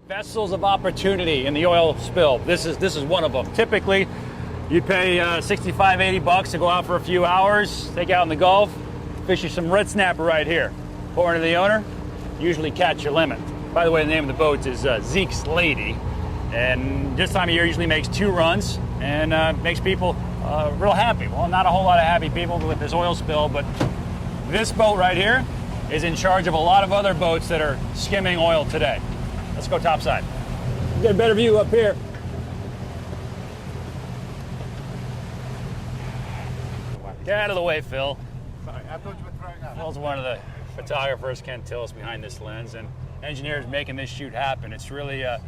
Vessels of opportunity in the oil spill. This is one of them. Typically, you'd pay 65, 80 bucks to go out for a few hours, take out in the Gulf, fish you some red snapper right here. According to the owner, usually catch your limit. By the way, the name of the boat is Zeke's Lady, and this time of year usually makes 2 runs and makes people real happy. Well, not a whole lot of happy people with this oil spill, but this boat right here is in charge of a lot of other boats that are skimming oil today. Let's go topside. Get a better view up here. Get out of the way, Phil. Sorry, I thought you were throwing up. Phil's one of the photographers, Ken Tillis, behind this lens, and engineers making this shoot happen. It's really an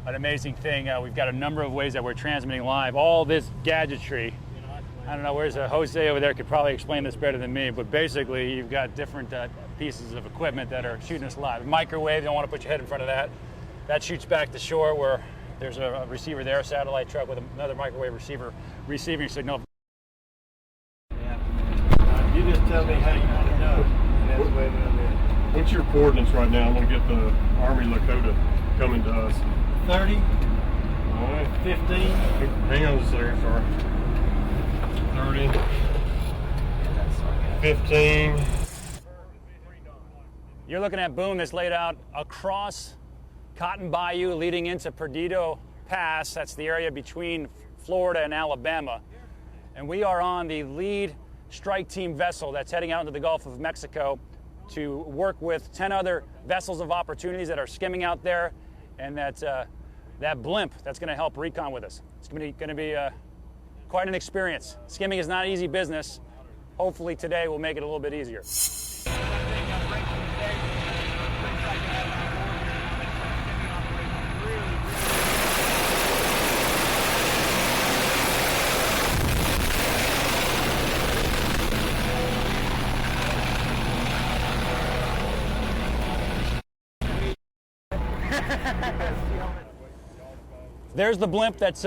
amazing thing. We've got a number of ways that we're transmitting live. All this gadgetry. I don't know, where's Jose over there, could probably explain this better than me, but basically you've got different pieces of equipment that are shooting us live. Microwave, you don't want to put your head in front of that. That shoots back to shore where there's a receiver there, a satellite truck with another microwave receiver receiving signal. Yeah. You just tell me how you want to know. And that's the way we're going to do it. What's your coordinates right now? I'm going to get the Army Lakota coming to us. 30, All right. 15. Hang on a second, sorry. 30, 15. You're looking at boom that's laid out across Cotton Bayou leading into Perdido Pass. That's the area between Florida and Alabama. And we are on the lead strike team vessel that's heading out into the Gulf of Mexico to work with 10 other vessels of opportunities that are skimming out there, and that blimp that's going to help recon with us. It's going to be quite an experience. Skimming is not easy business. Hopefully today will make it a little bit easier. There's the blimp that's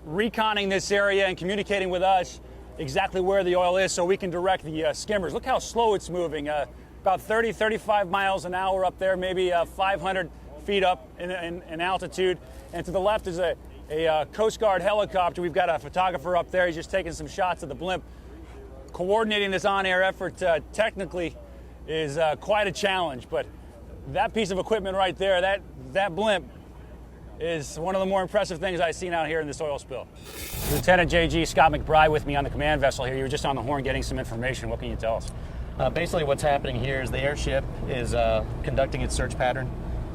reconning this area and communicating with us exactly where the oil is so we can direct the skimmers. Look how slow it's moving. About 30, 35 miles an hour up there, maybe 500 feet up in altitude. And to the left is a Coast Guard helicopter. We've got a photographer up there. He's just taking some shots of the blimp. Coordinating this on-air effort technically is quite a challenge, but that piece of equipment right there, that blimp, is one of the more impressive things I've seen out here in this oil spill. Lieutenant J.G. Scott McBride with me on the command vessel here. You were just on the horn getting some information. What can you tell us? Basically what's happening here is the airship is conducting its search pattern.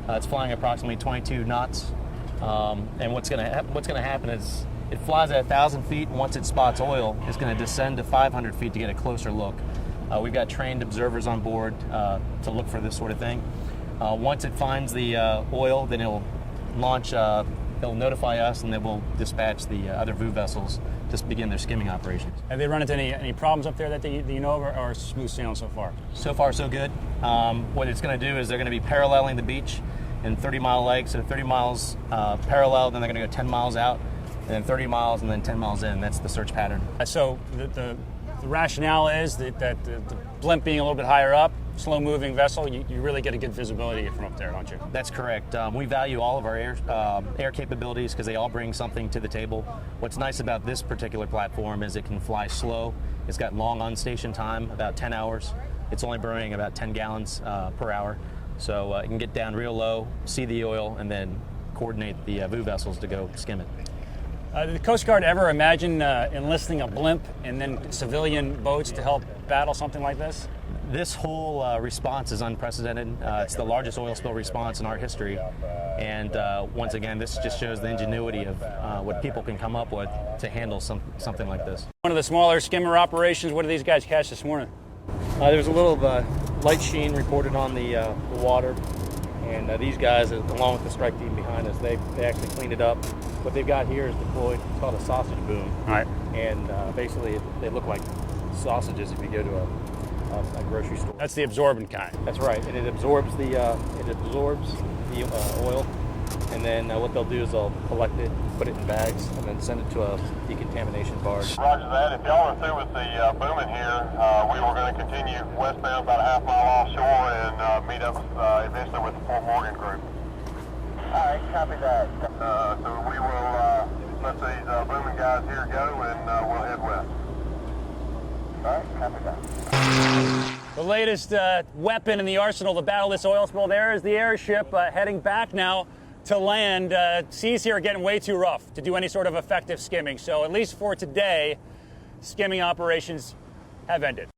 It's flying approximately 22 knots. And what's going to happen is it flies at 1,000 feet, and once it spots oil, it's going to descend to 500 feet to get a closer look. We've got trained observers on board to look for this sort of thing. Once it finds the oil, then it'll launch, they'll notify us, and then we'll dispatch the other VU vessels to begin their skimming operations. Have they run into any problems up there that you know of, or smooth sailing so far? So far, so good. What it's going to do is they're going to be paralleling the beach in 30-mile legs, so 30 miles parallel, then they're going to go 10 miles out, and then 30 miles, and then 10 miles in. That's the search pattern. So the rationale is that the blimp being a little bit higher up, slow-moving vessel, you really get a good visibility from up there, don't you? That's correct. We value all of our air capabilities because they all bring something to the table. What's nice about this particular platform is it can fly slow. It's got long on-station time, about 10 hours. It's only burning about 10 gallons per hour. So it can get down real low, see the oil, and then coordinate the VU vessels to go skim it. Did the Coast Guard ever imagine enlisting a blimp and then civilian boats to help battle something like this? This whole response is unprecedented. It's the largest oil spill response in our history. And once again, this just shows the ingenuity of what people can come up with to handle something like this. One of the smaller skimmer operations, what did these guys catch this morning? There was a little light sheen reported on the water. And these guys, along with the strike team behind us, they actually cleaned it up. What they've got here is deployed. It's called a sausage boom. All right. And basically, they look like sausages if you go to a grocery store. That's the absorbent kind. That's right. And it absorbs the oil. And then what they'll do is they'll collect it, put it in bags, and then send it to a decontamination barge. Roger that. If y'all are through with the booming here, we were going to continue westbound about a half mile offshore and meet up eventually with the Fort Morgan group. All right. right, copy that. So we will let these booming guys here go, and we'll head west. All right, copy that. The latest weapon in the arsenal to battle this oil spill. There is the airship heading back now to land. Seas here are getting way too rough to do any sort of effective skimming. So at least for today, skimming operations have ended.